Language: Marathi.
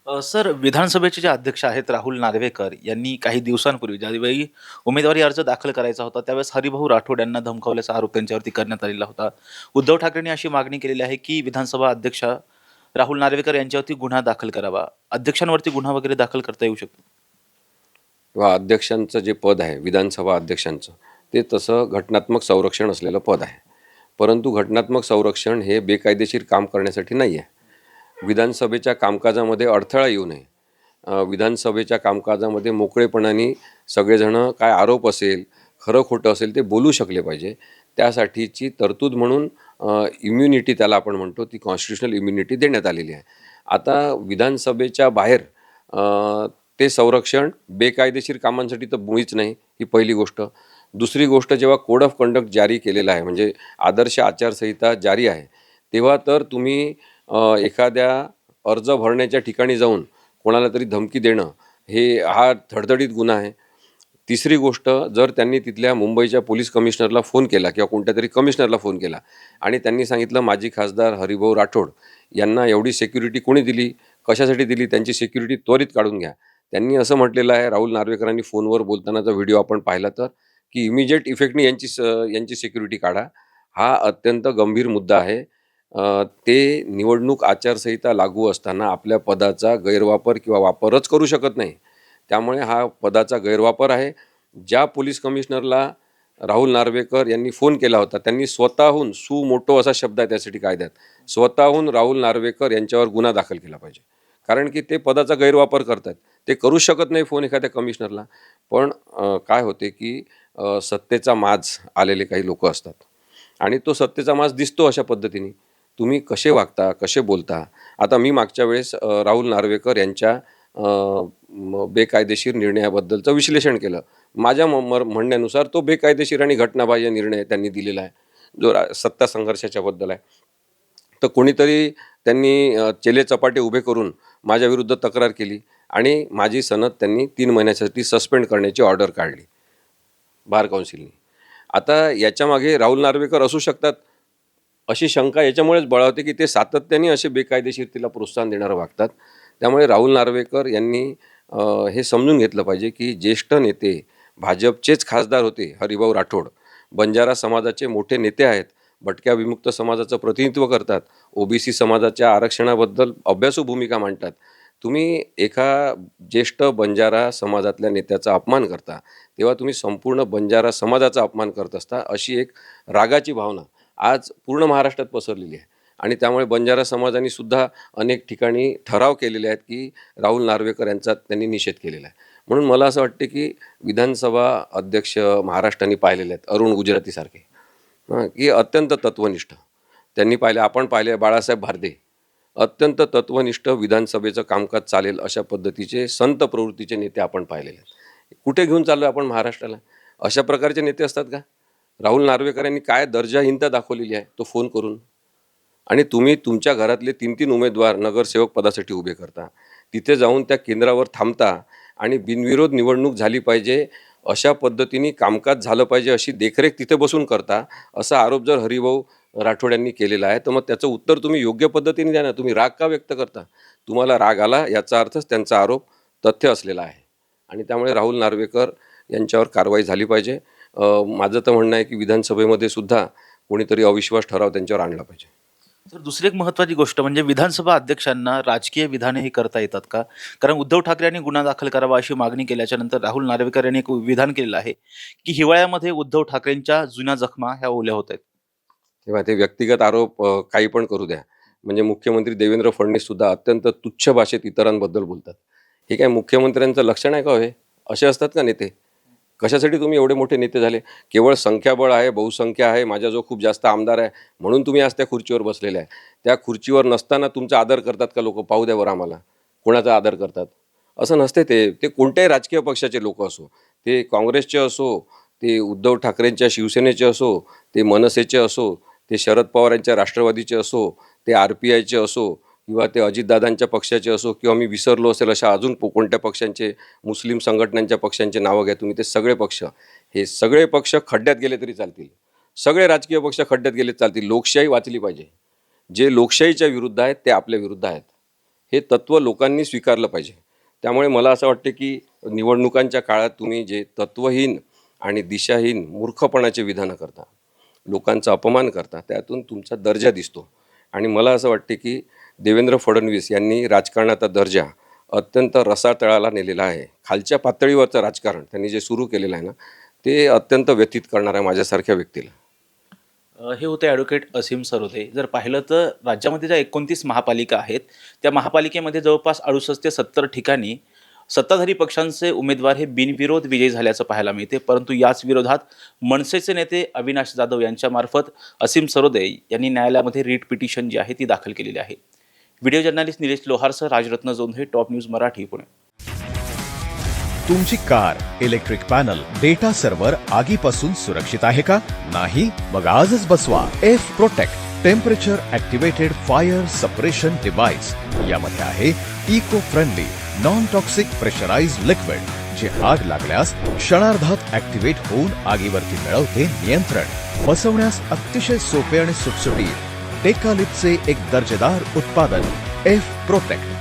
सर विधानसभेचे जे अध्यक्ष आहेत राहुल नार्वेकर यांनी काही दिवसांपूर्वी ज्यावेळी उमेदवारी अर्ज दाखल करायचा होता त्यावेळेस हरिभाऊ राठोड यांना धमकावल्याचा आरोप त्यांच्यावरती करण्यात आलेला होता. उद्धव ठाकरेंनी अशी मागणी केलेली आहे की विधानसभा अध्यक्ष राहुल नार्वेकर यांच्यावरती गुन्हा दाखल करावा. अध्यक्षांवरती गुन्हा वगैरे दाखल करता येऊ शकतो. किंवा अध्यक्षांचं जे पद आहे विधानसभा अध्यक्षांचं, ते तसं घटनात्मक संरक्षण असलेलं पद आहे. परंतु घटनात्मक संरक्षण हे बेकायदेशीर काम करण्यासाठी नाही आहे. विधानसभेच्या कामकाजामध्ये अडथळा येऊ नये, विधानसभेच्या कामकाजामध्ये मोकळेपणाने सगळेजणं काय आरोप असेल, खरं खोटं असेल ते बोलू शकले पाहिजे. त्यासाठीची तरतूद म्हणून इम्युनिटी त्याला आपण म्हणतो, ती कॉन्स्टिट्युशनल इम्युनिटी देण्यात आलेली आहे. आता विधानसभेच्या बाहेर ते संरक्षण बेकायदेशीर कामांसाठी तर मुळीच नाही, ही पहिली गोष्ट. दुसरी गोष्ट, जेव्हा कोड ऑफ कंडक्ट जारी केलेला आहे म्हणजे आदर्श आचारसंहिता जारी आहे, तेव्हा तर तुम्ही एखाद्या अर्ज भरण्याच्या ठिकाणी जाऊन कोणाला तरी धमकी देणं हा धडधडीत गुन्हा आहे. तिसरी गोष्ट, जर त्यांनी तिथल्या मुंबईच्या पोलीस कमिशनरला फोन केला किंवा कोणत्या तरी कमिशनरला फोन केला आणि त्यांनी सांगितलं माजी खासदार हरिभाऊ राठोड यांना एवढी सिक्युरिटी कोणी दिली, कशासाठी दिली, त्यांची सिक्युरिटी त्वरित काढून घ्या. त्यांनी असं म्हटलेलं आहे, राहुल नार्वेकरांनी फोनवर बोलतानाचा व्हिडिओ आपण पाहिला तर, की इमिजिएट इफेक्टनी यांची सिक्युरिटी काढा. हा अत्यंत गंभीर मुद्दा आहे. ते निवडणूक आचारसंहिता लागू असताना आपल्या पदाचा गैरवापर किंवा वापरच करू शकत नाही. त्यामुळे हा पदाचा गैरवापर आहे. ज्या पोलीस कमिशनरला राहुल नार्वेकर यांनी फोन केला होता, त्यांनी स्वतःहून मोटो असा शब्द आहे त्यासाठी कायद्यात, स्वतःहून राहुल नार्वेकर यांच्यावर गुन्हा दाखल केला पाहिजे. कारण की ते पदाचा गैरवापर करतात. ते करू शकत नाही फोन एखाद्या कमिशनरला. पण काय होते की सत्तेचा माज आलेले काही लोक असतात आणि तो सत्तेचा माज दिसतो अशा पद्धतीने. तुम्ही कसे वागता, कसे बोलता. आता मी मागच्या वेळेस राहुल नार्वेकर यांच्या बेकायदेशीर निर्णयाबद्दलचं विश्लेषण केलं. माझ्या म्हणण्यानुसार तो बेकायदेशीर आणि घटनाबाह्य निर्णय त्यांनी दिलेला आहे, जो सत्ता संघर्षाच्या बद्दल आहे. तर कोणीतरी त्यांनी चेले-चपाटे उभे करून माझ्याविरुद्ध तक्रार केली आणि माझी सनद त्यांनी 3 महिन्यासाठी सस्पेंड करण्याची ऑर्डर काढली बार काउन्सिलनी. आता याच्यामागे राहुल नार्वेकर असू शकतात अशी शंका याच्यामुळेच बळावते की ते सातत्याने असे बेकायदेशीरतेला प्रोत्साहन देणारं वागतात. त्यामुळे राहुल नार्वेकर यांनी हे समजून घेतलं पाहिजे की ज्येष्ठ नेते, भाजपचेच खासदार होते हरिभाऊ राठोड, बंजारा समाजाचे मोठे नेते आहेत, भटक्या विमुक्त समाजाचं प्रतिनिधित्व करतात, ओबीसी समाजाच्या आरक्षणाबद्दल अभ्यासू भूमिका मांडतात. तुम्ही एका ज्येष्ठ बंजारा समाजातल्या नेत्याचा अपमान करता, तेव्हा तुम्ही संपूर्ण बंजारा समाजाचा अपमान करत असता, अशी एक रागाची भावना आज पूर्ण महाराष्ट्रात पसरलेली आहे. आणि त्यामुळे बंजारा समाजाने सुद्धा अनेक ठिकाणी ठराव केलेले आहेत की राहुल नार्वेकर यांचा त्यांनी निषेध केलेला आहे. म्हणून मला असं वाटते की विधानसभा अध्यक्ष महाराष्ट्राने पाहिलेले आहेत, अरुण गुजरातीसारखे, की अत्यंत तत्वनिष्ठ त्यांनी पाहिले. आपण पाहिले बाळासाहेब भारदे, अत्यंत तत्वनिष्ठ विधानसभेचं कामकाज चालेल अशा पद्धतीचे संत प्रवृत्तीचे नेते आपण पाहिलेले आहेत. कुठे घेऊन चाललो आपण महाराष्ट्राला? अशा प्रकारचे नेते असतात का? राहुल नार्वेकर यांनी काय दर्जाहीनता दाखवलेली आहे तो फोन करून. आणि तुम्ही तुमच्या घरातले 3-3 उमेदवार नगरसेवक पदासाठी उभे करता, तिथे जाऊन त्या केंद्रावर थांबता आणि बिनविरोध निवडणूक झाली पाहिजे अशा पद्धतीने कामकाज झालं पाहिजे अशी देखरेख तिथे बसून करता, असा आरोप जर हरिभाऊ राठोड यांनी केलेला आहे तर मग त्याचं उत्तर तुम्ही योग्य पद्धतीने द्या ना. तुम्ही राग का व्यक्त करता? तुम्हाला राग आला याचा अर्थच त्यांचा आरोप तथ्य असलेला आहे. आणि त्यामुळे राहुल नार्वेकर यांच्यावर कारवाई झाली पाहिजे. माझं तर म्हणणं आहे की विधानसभेमध्ये सुद्धा कोणीतरी अविश्वास ठराव त्यांच्यावर आणला पाहिजे. तर दुसरी एक महत्त्वाची गोष्ट म्हणजे विधानसभा अध्यक्षांना राजकीय विधाने ही करता येतात का? कारण उद्धव ठाकरे यांनी गुन्हा दाखल करावा अशी मागणी केल्याच्या नंतर राहुल नार्वेकर यांनी एक विधान केलेलं आहे की हिवाळ्यामध्ये उद्धव ठाकरेंच्या जुन्या जखमा ह्या ओल्या होत आहेत. तेव्हा ते व्यक्तिगत आरोप काही पण करू द्या. म्हणजे मुख्यमंत्री देवेंद्र फडणवीस सुद्धा अत्यंत तुच्छ भाषेत इतरांबद्दल बोलतात. हे काय मुख्यमंत्र्यांचं लक्षण आहे का हे? असे असतात का नेते? कशासाठी तुम्ही एवढे मोठे नेते झाले? केवळ संख्याबळ आहे, बहुसंख्या आहे, माझ्याजवळ खूप जास्त आमदार आहे म्हणून तुम्ही आज त्या खुर्चीवर बसलेले आहे. त्या खुर्चीवर नसताना तुमचा आदर करतात का लोक? पाहू द्या बरं आम्हाला कोणाचा आदर करतात. असं नसते. ते कोणत्याही राजकीय पक्षाचे लोक असो, ते काँग्रेसचे असो, ते उद्धव ठाकरेंच्या शिवसेनेचे असो, ते मनसेचे असो, ते शरद पवार यांच्या राष्ट्रवादीचे असो, ते RPIचे असो किंवा ते अजितदादांच्या पक्षाचे असो किंवा मी विसरलो असेल अशा अजून कोणत्या पक्षांचे, मुस्लिम संघटनांच्या पक्षांचे नावं घ्या तुम्ही, ते सगळे पक्ष, हे सगळे पक्ष खड्ड्यात गेले तरी चालतील. सगळे राजकीय पक्ष खड्ड्यात गेले चालतील. लोकशाही वाचली पाहिजे. जे लोकशाहीच्या विरुद्ध आहेत ते आपल्या विरुद्ध आहेत. हे तत्त्व लोकांनी स्वीकारलं पाहिजे. त्यामुळे मला असं वाटतं की निवडणुकांच्या काळात तुम्ही जे तत्त्वहीन आणि दिशाहीन मूर्खपणाचे विधानं करता, लोकांचा अपमान करता, त्यातून तुमचा दर्जा दिसतो. आणि मला असं वाटते की देवेंद्र फडणवीस यांनी राजकारणाचा दर्जा अत्यंत रसातळाला नेलेला आहे. खालच्या पातळीवरचं राजकारण त्यांनी जे सुरू केलेलं आहे ना, ते अत्यंत व्यथित करणार आहे माझ्यासारख्या व्यक्तीला. हे होते ॲडव्होकेट असीम सरोदे. जर पाहिलं तर राज्यामध्ये ज्या 29 महापालिका आहेत, त्या महापालिकेमध्ये जवळपास 68 ते 70 ठिकाणी सत्ताधारी पक्षांचे उमेदवार हे बिनविरोध विजयी झाल्याचं पाहायला मिळते. परंतु याच विरोधात मनसेचे नेते अविनाश जाधव यांच्यामार्फत असीम सरोदे यांनी न्यायालयामध्ये रीट पिटिशन जी आहे ती दाखल केलेली आहे. व्हिडिओ जर्नलिस्ट निलेश लोहारसह राजरत्न जोंधे, टॉप न्यूज मराठी, पुणे. तुमची car, electric panel, data server आगीपासून सुरक्षित आहे का? नाही? मग आजच बसवा F protect temperature activated fire suppression device. यामध्ये आहे eco friendly non toxic pressurised liquid, जे आग लागल्यास क्षणार्धात ॲक्टिवेट होऊन आगीवरती मिळवते नियंत्रण. बसवण्यास अतिशय सोपे आणि सुटसुटीत. टेकालिपचे एक दर्जेदार उत्पादन एफ प्रोटेक्ट.